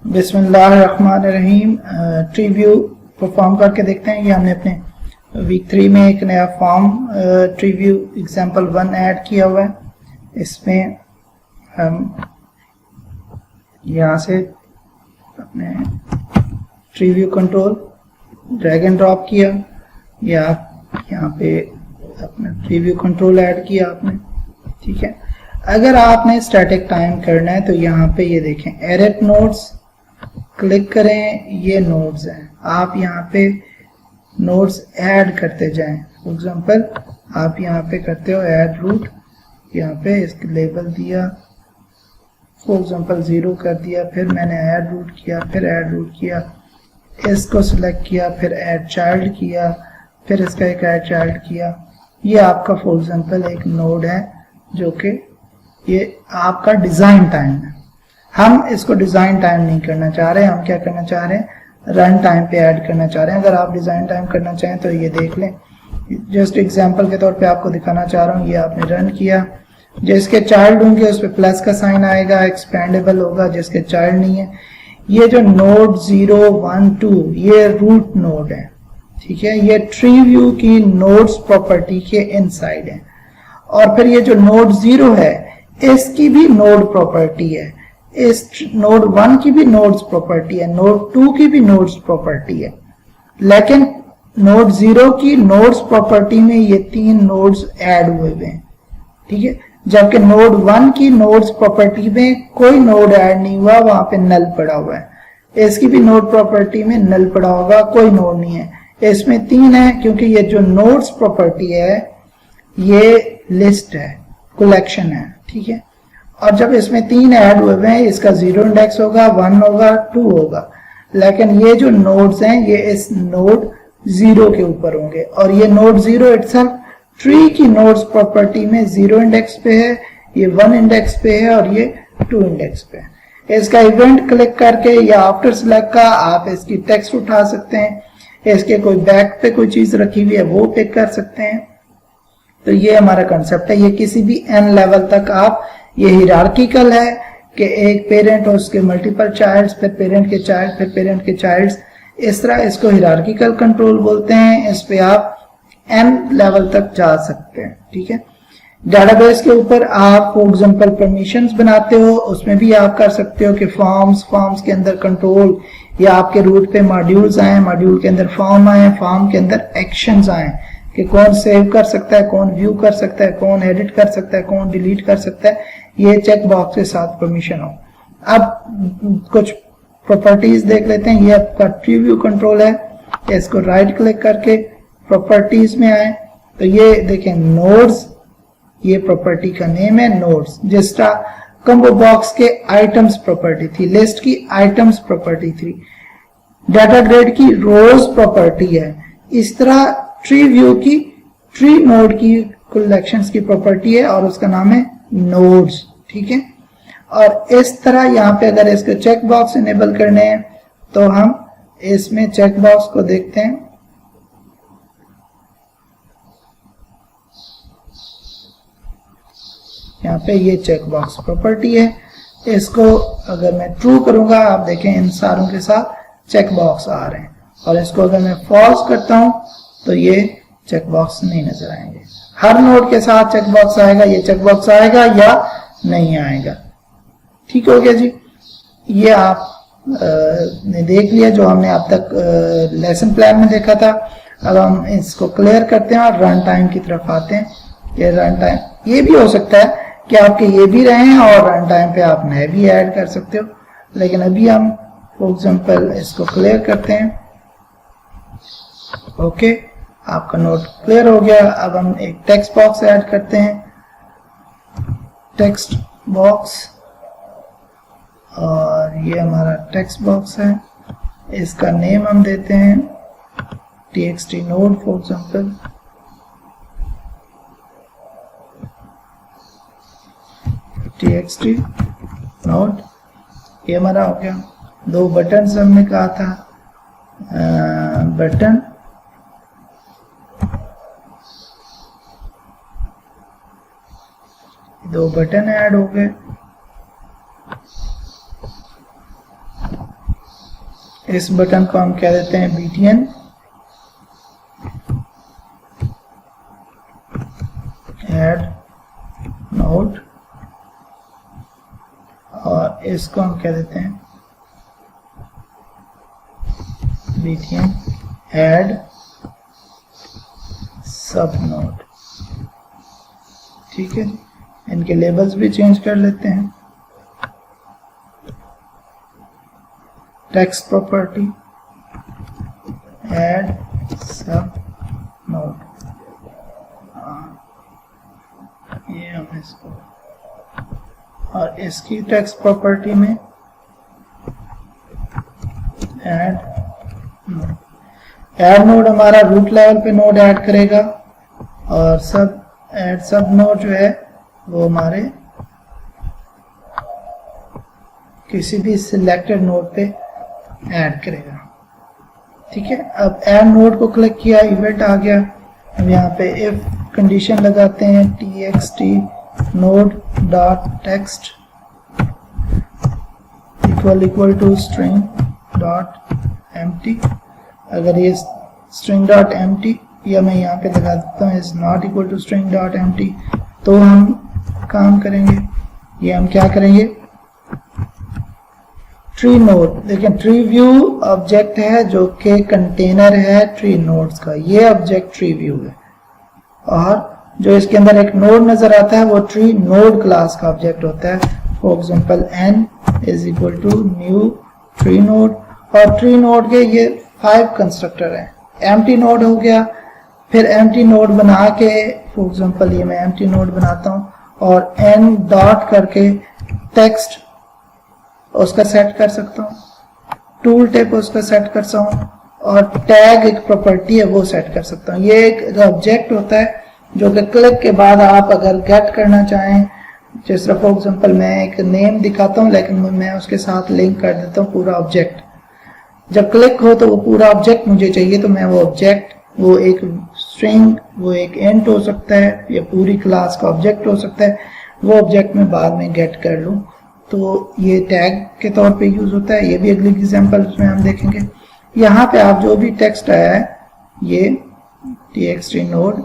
बिस्मिल्लाहिर्रहमानिर्रहीम। Tree view perform करके देखते हैं। ये हमने अपने वीक 3 में एक नया form tree view example 1 add किया हुआ है। इसमें हम यहाँ से अपने tree view control drag and drop किया, या यहाँ पे अपना ट्री व्यू कंट्रोल ऐड किया आपने, ठीक है। अगर आपने स्टैटिक टाइम करना है तो यहाँ पे ये देखें एडिट नोड्स क्लिक करें, ये नोड्स हैं। आप यहाँ पे नोड्स ऐड करते जाएं। फॉर एग्जांपल आप यहाँ पे करते हो ऐड रूट, यहाँ पे इसके लेबल दिया, फॉर एग्जांपल 0 कर दिया, फिर मैंने ऐड रूट किया, फिर ऐड रूट किया, इसको सिलेक्ट किया, फिर ऐड चाइल्ड किया, फिर इसका एक ऐड चाइल्ड किया। ये आपका फॉर एग्जांपल एक नोड है जो कि ये आपका डिजाइन टाइम है। हम इसको डिजाइन टाइम नहीं करना चाह रहे, हम क्या करना चाह रहे हैं, रन टाइम पे ऐड करना चाह रहे हैं। अगर आप डिजाइन टाइम करना चाहें तो ये देख लें, जस्ट एग्जांपल के तौर पे आपको दिखाना चाह रहा हूँ। ये आपने रन किया, जिसके चाइल्ड होंगे उस पर प्लस का साइन आएगा, एक्सपेंडेबल होगा। जिसके चाइल्ड नहीं है, ये जो नोड 0, 1, 2 ये रूट नोड है, ठीक है। ये ट्री व्यू की नोड्स प्रॉपर्टी के इनसाइड है। और फिर ये जो नोड 0 है इसकी भी नोड प्रॉपर्टी है, इस नोड 1 की भी नोड्स प्रॉपर्टी है, नोड 2 की भी नोड्स प्रॉपर्टी है। लेकिन नोड 0 की नोड्स प्रॉपर्टी में ये 3 नोड्स ऐड हुए हैं, ठीक है। जबकि नोड 1 की नोड्स प्रॉपर्टी में कोई नोड ऐड नहीं हुआ, वहां पे नल पड़ा हुआ है। इसकी भी नोड प्रॉपर्टी में नल पड़ा होगा, कोई नोड नहीं है। इसमें 3 है क्योंकि ये जो नोड्स प्रॉपर्टी है ये लिस्ट है, कलेक्शन है, ठीक है। और जब इसमें 3 ऐड हुए हैं, इसका 0 इंडेक्स होगा, 1 होगा, 2 होगा। लेकिन ये जो नोड्स हैं ये इस नोड 0 के ऊपर होंगे, और ये नोड 0 इटसेल्फ ट्री की नोड्स प्रॉपर्टी में 0 इंडेक्स पे है, ये 1 इंडेक्स पे है, और ये 2 इंडेक्स पे है। इसका इवेंट क्लिक करके या आफ्टर सेलेक्ट का आप इसकी टेक्स्ट उठा सकते हैं, इसके कोई बैक पे कोई चीज रखी हुई है वो पिक कर सकते हैं। तो ये हमारा कंसेप्ट है। ये किसी भी n लेवल तक आप, ये हिरार्किकल है कि एक पेरेंट और उसके मल्टीपल चाइल्ड्स, फिर पेरेंट के चाइल्ड, फिर पेरेंट के चाइल्ड्स, इस तरह इसको हिरार्किकल कंट्रोल बोलते हैं। इस पे आप n लेवल तक जा सकते हैं, ठीक है। डेटाबेस के ऊपर आप फॉर एग्जांपल परमिशंस बनाते हो, उसमें भी आप कर सकते हो कि फॉर्म्स के अंदर कंट्रोल, या आपके रूट पे मॉड्यूल्स आए, मॉड्यूल के अंदर फॉर्म आए, फॉर्म के अंदर एक्शंस आए, कि कौन सेव कर सकता है, कौन व्यू कर सकता है, कौन एडिट कर सकता है, कौन डिलीट कर सकता है, ये चेक बॉक्स के साथ परमिशन हो। अब कुछ प्रॉपर्टीज देख लेते हैं। ये आपका ट्री व्यू कंट्रोल है, इसको राइट क्लिक करके प्रॉपर्टीज में आए तो ये देखें नोड्स, ये प्रॉपर्टी का नेम है नोड्स। जिस तरह कम्बो बॉक्स के आइटम्स प्रॉपर्टी थी, लिस्ट की आइटम्स प्रॉपर्टी थी, डाटा ग्रेड की रोज प्रॉपर्टी है, इस तरह ट्री व्यू की ट्री नोड की कलेक्शंस की प्रॉपर्टी है और उसका नाम है नोड्स, ठीक है। और इस तरह यहाँ पे अगर इसको चेक बॉक्स इनेबल करने हैं तो हम इसमें चेक बॉक्स को देखते हैं। यहाँ पे ये चेक बॉक्स प्रॉपर्टी है, इसको अगर मैं ट्रू करूंगा, आप देखें इन सारों के साथ चेक बॉक्स आ रहे हैं। और इसको अगर मैं फॉल्स करता हूं तो ये चेक बॉक्स नहीं नजर आएंगे। हर नोड के साथ चेक बॉक्स आएगा, ये चेक बॉक्स आएगा या नहीं आएगा, ठीक हो गया जी। ये आप ने देख लिया जो हमने अब तक लेसन प्लान में देखा था। अब हम इसको क्लियर करते हैं और रन टाइम की तरफ आते हैं। ये रन टाइम, ये भी हो सकता है कि आपके ये भी रहे और रन टाइम पे आप नए भी ऐड कर सकते हो, लेकिन अभी हम फॉर एग्जांपल इसको क्लियर करते हैं। ओके, आपका नोट क्लियर हो गया। अब हम एक टेक्स्ट बॉक्स ऐड करते हैं, टेक्स्ट बॉक्स, और ये हमारा टेक्स्ट बॉक्स है। इसका नेम हम देते हैं txt node for example, txt node। ये हमारा हो गया। 2 बटन हमने कहा था, बटन, दो बटन ऐड हो गए। इस बटन को हम कह देते हैं BTN, ऐड नोड, और इसको हम कह देते हैं BTN ऐड सब नोड। ठीक है, इनके लेबल्स भी चेंज कर लेते हैं। टेक्स्ट प्रॉपर्टी ऐड सब नोड, ये हम इसको, और इसकी टेक्स्ट प्रॉपर्टी में ऐड नोड। ऐड नोड हमारा रूट लेवल पे नोड ऐड करेगा, और सब नोड जो है वो हमारे किसी भी सिलेक्टेड नोड पे ऐड करेगा। ठीक है, अब ऐड नोड को क्लिक किया, इवेंट आ गया। हम यहाँ पे इफ कंडीशन लगाते हैं txt node dot text equal to string dot empty। अगर ये string dot empty, या मैं यहाँ पे लगा देता हूँ is not equal to string dot empty, तो हम काम करेंगे। ये हम क्या करेंगे, ट्री नोड, देखिए ट्री व्यू ऑब्जेक्ट है जो कि कंटेनर है ट्री नोड्स का, ये ऑब्जेक्ट ट्री व्यू है, और जो इसके अंदर एक नोड नजर आता है वो ट्री नोड क्लास का ऑब्जेक्ट होता है। For example n is equal to new tree node, और ट्री नोड के ये 5 कंस्ट्रक्टर हैं। एम्प्टी नोड हो गया, फिर एम्प्टी नोड बना के, फॉर एग्जांपल ये मैं एम्प्टी नोड बनाता हूँ और n डॉट करके टेक्स्ट उसका सेट कर सकता हूँ, टूल टिप उसका सेट कर सकता हूँ, और टैग एक प्रॉपर्टी है वो सेट कर सकता हूँ। ये एक ऑब्जेक्ट होता है जो कि क्लिक के बाद आप अगर गेट करना चाहें, जिस तरह फॉर एग्जांपल मैं एक नेम दिखाता हूँ लेकिन मैं उसके साथ लिंक कर देता हूँ पूरा ऑब्जेक्ट। जब क्लिक हो तो वो पूरा ऑब्जेक्ट मुझे चाहिए, तो मैं वो ऑब्जेक्ट, वो एक स्ट्रिंग, वो एक इंट हो सकता है या पूरी क्लास का ऑब्जेक्ट हो सकता है, वो ऑब्जेक्ट में बाद में गेट कर लूँ, तो ये टैग के तौर पे यूज होता है। ये भी अगली एग्जांपल में हम देखेंगे। यहाँ पे आप जो भी टेक्स्ट आया है, ये txt node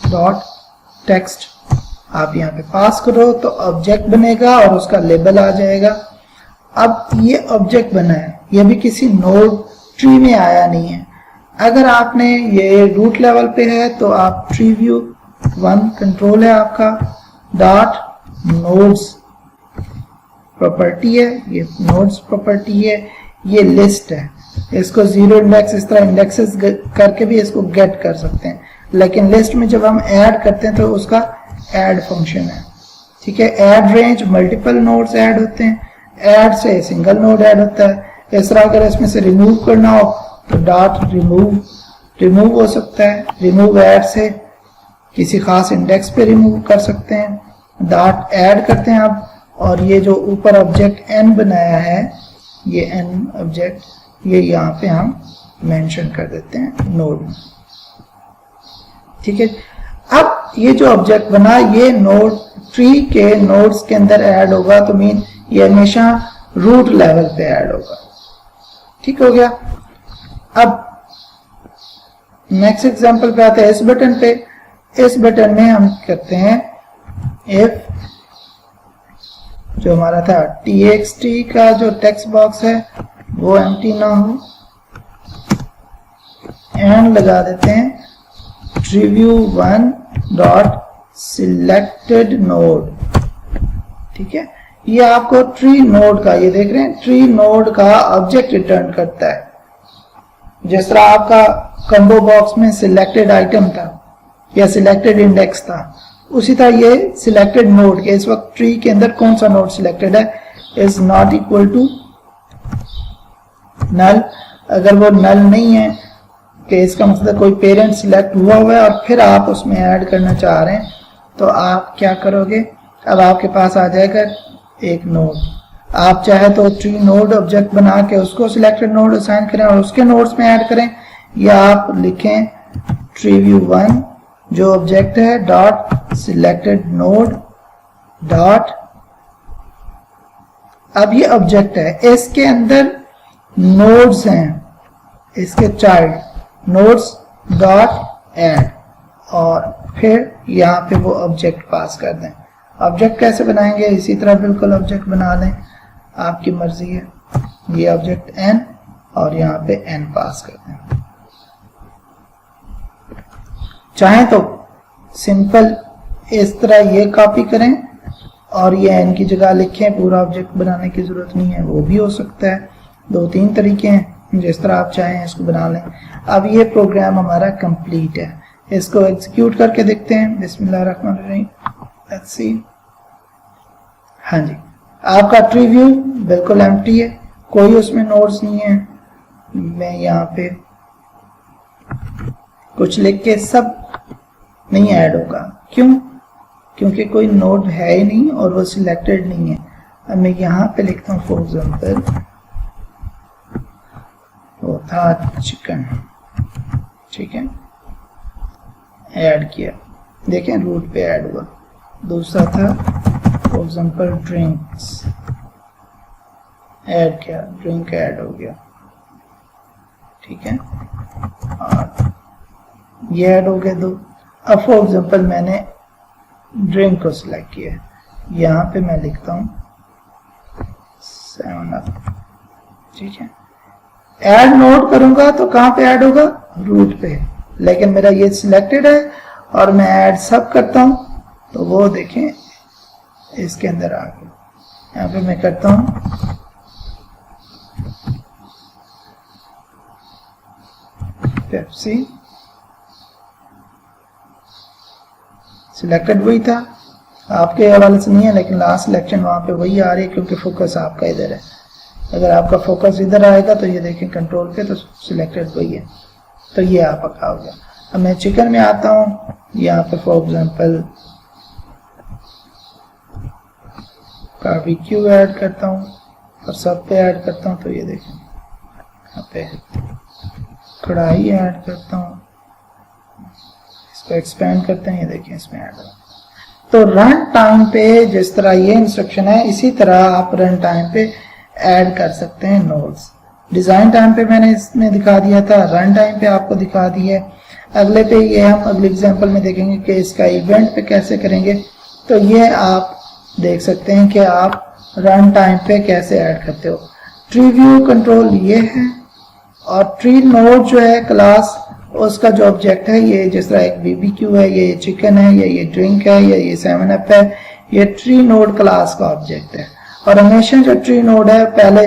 डॉट टेक्स्ट आप यहाँ पे पास करो तो ऑब्जेक्ट बनेगा और उसका लेबल आ जाएगा। अब ये ऑब्जेक्ट बना है, ये भी किसी नोड ट्री में आया नहीं है। अगर आपने ये रूट लेवल पे है तो आप ट्री व्यू 1 कंट्रोल है आपका, डॉट नोड्स प्रॉपर्टी है, ये नोड्स प्रॉपर्टी है, ये लिस्ट है, इसको 0 इंडेक्स इस तरह इंडेक्सेस करके भी इसको गेट कर सकते हैं, लेकिन लिस्ट में जब हम ऐड करते हैं तो उसका ऐड फंक्शन है। ठीक है, add range multiple nodes add होते हैं, ऐड से सिंगल नोड ऐड होता है। इस तरह अगर इसमें से रिमूव करना हो तो डॉट रिमूव हो सकता है, रिमूव ऐड से किसी खास इंडेक्स पे रिमूव कर सकते हैं, डॉट ऐड करते हैं आप, और ये जो ऊपर ऑब्जेक्ट n बनाया है, ये n ऑब्जेक्ट, ये यहाँ पे हम मेंशन कर देते हैं नोड में। ठीक है, अब ये जो ऑब्जेक्ट बना ये नोड ट्री के नोड्स के अंदर ऐड होगा, तो मीन ये हमेशा रूट लेवल पे ऐड होगा। ठीक हो गया। अब नेक्स्ट एग्जांपल पे आते हैं, इस बटन पे। इस बटन में हम करते हैं इफ जो हमारा था txt का जो टेक्स्ट बॉक्स है वो एम्प्टी ना हो, एंड लगा देते हैं triview1 डॉट सिलेक्टेड नोड। ठीक है, ये आपको ट्री नोड का, ये देख रहे हैं ट्री नोड का ऑब्जेक्ट रिटर्न करता है। जिस तरह आपका कॉम्बो बॉक्स में सिलेक्टेड आइटम था या सिलेक्टेड इंडेक्स था, उसी तरह ये सिलेक्टेड नोड के इस वक्त ट्री के अंदर कौन सा नोड सिलेक्टेड है, is not equal to null. अगर वो नल नहीं है कि इसका मतलब कोई पेरेंट सिलेक्ट हुआ है और फिर आप उसमें ऐड करना चाह रहे हैं, तो आप क्या करोगे, अब आपके पास आ जाएगा एक नोड। आप चाहे तो ट्री नोड ऑब्जेक्ट बना के उसको सिलेक्टेड नोड असाइन करें और उसके नोड्स में ऐड करें, या आप लिखें triview1 जो ऑब्जेक्ट है डॉट सिलेक्टेड नोड डॉट अब ये ऑब्जेक्ट है, इसके अंदर नोड्स हैं, इसके चाइल्ड नोड्स डॉट ऐड, और फिर यहाँ पे वो ऑब्जेक्ट पास कर दें। ऑब्जेक्ट कैसे बनाएंगे, इसी तरह बिल्कुल ऑब्जेक्ट बना लें, आपकी मर्जी है। ये ऑब्जेक्ट n और यहाँ पे n पास कर दें। चाहें तो सिंपल इस तरह ये कॉपी करें और ये n की जगह लिखें, पूरा ऑब्जेक्ट बनाने की जरूरत नहीं है, वो भी हो सकता है। 2-3 तरीके हैं, जिस तरह आप चाहें इसको बना लें। अब ये प्रोग्राम हमारा कंप्लीट है, इसको एग्जीक्यूट करके देखते हैं। बिस्मिल्लाहिर्रहमानिर्रहीम, लेट्स सी। हाँ जी, आपका ट्री व्यू बिल्कुल एम्प्टी है, कोई उसमें नोड्स नहीं है। मैं यहाँ पे कुछ लिख के सब नहीं ऐड होगा, क्यों? क्योंकि कोई नोड है ही नहीं और वो सिलेक्टेड नहीं है। अब मैं यहाँ पे लिखता हूँ फॉर एग्जाम्पल, वो था चिकन, ठीक है, ऐड किया, देखें रूट पे ऐड हुआ। दूसरा था फॉर एग्जाम्पल ड्रिंक्स, ऐड किया, ड्रिंक ऐड हो गया, ठीक है, और ये ऐड हो गए 2। अब फॉर एग्जाम्पल मैंने ड्रिंक को सिलेक्ट किया, यहाँ पे मैं लिखता हूँ 7 अप, ठीक है। ऐड नोड करूंगा तो कहाँ पे ऐड होगा, रूट पे, लेकिन मेरा ये सिलेक्टेड है और मैं ऐड सब करता हूं तो वो देखें इसके अंदर आ गया। यहाँ पे मैं करता हूं पेप्सी, सिलेक्टेड वही था, आपके हवाले से नहीं है, लेकिन लास्ट सिलेक्शन वहां पे वही आ रही है क्योंकि फोकस आपका इधर है। अगर आपका फोकस इधर आएगा तो ये देखें कंट्रोल पे, तो सिलेक्टेड वही है, तो ये आपका हो गया। अब मैं चिकन में आता हूं, यहाँ पे फॉर एग्जाम्पल बारबेक्यू ऐड करता हूँ और सब पे ऐड करता हूँ, तो ये देखें यहाँ पे कढ़ाई ऐड करता हूँ, इसको एक्सपेंड करते हैं, ये देखें इसमें ऐड हो। तो रन टाइम पे जिस तरह ये इंस्ट्रक्शन है, इसी तरह आप रन टाइम पे ऐड कर सकते हैं नोड्स। डिजाइन टाइम पे मैंने इसमें दिखा दिया था, रन टाइम पे आपको दिखा दिया है। अगले पे ये हम अगले एग्जांपल में देखेंगे कि इसका इवेंट पे कैसे करेंगे। तो ये आप देख सकते हैं कि आप रन टाइम पे कैसे ऐड करते हो। ट्री व्यू कंट्रोल ये है, और ट्री नोड जो है क्लास, उसका जो ऑब्जेक्ट है, ये जिस तरह एक BBQ है, ये चिकन है, या ये ड्रिंक है, या ये 7 अप है, ये ट्री नोड क्लास का ऑब्जेक्ट है। और हमेशा जो ट्री नोड है पहले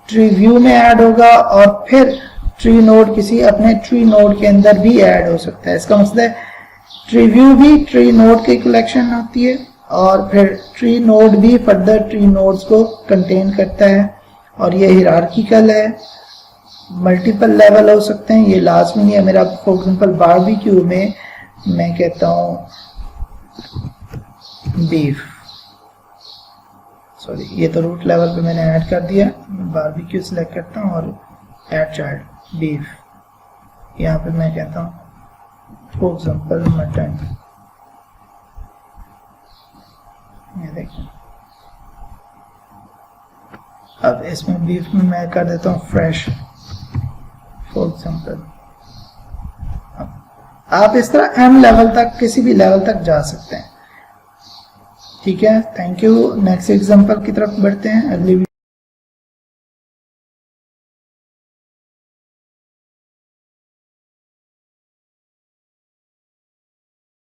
ट्री व्यू में ऐड होगा और फिर ट्री नोड किसी अपने ट्री नोड के अंदर भी ऐड हो सकता है। इसका मतलब है ट्री व्यू भी ट्री नोड की कलेक्शन होती है और फिर ट्री नोड भी फर्दर ट्री नोड्स को कंटेन करता है, और ये हिरार्किकल है, मल्टीपल लेवल हो सकते हैं, ये लाजमी नहीं है। मेरा फॉर एग्जांपल बारबेक्यू में मैं कहता हूँ बीफ, सॉरी ये तो रूट लेवल पे मैंने ऐड कर दिया, बारबेक्यू सिलेक्ट करता हूँ और ऐड चाइल्ड बीफ, यहाँ पे मैं कहता हूँ फॉर एग्जांपल मटन, ये देखिए। अब इसमें बीफ में मैं कर देता हूँ फ्रेश फॉर एग्जांपल। आप इस तरह M लेवल तक, किसी भी लेवल तक जा सकते हैं, ठीक है। Thank you. नेक्स्ट एग्जांपल की तरफ बढ़ते हैं अगली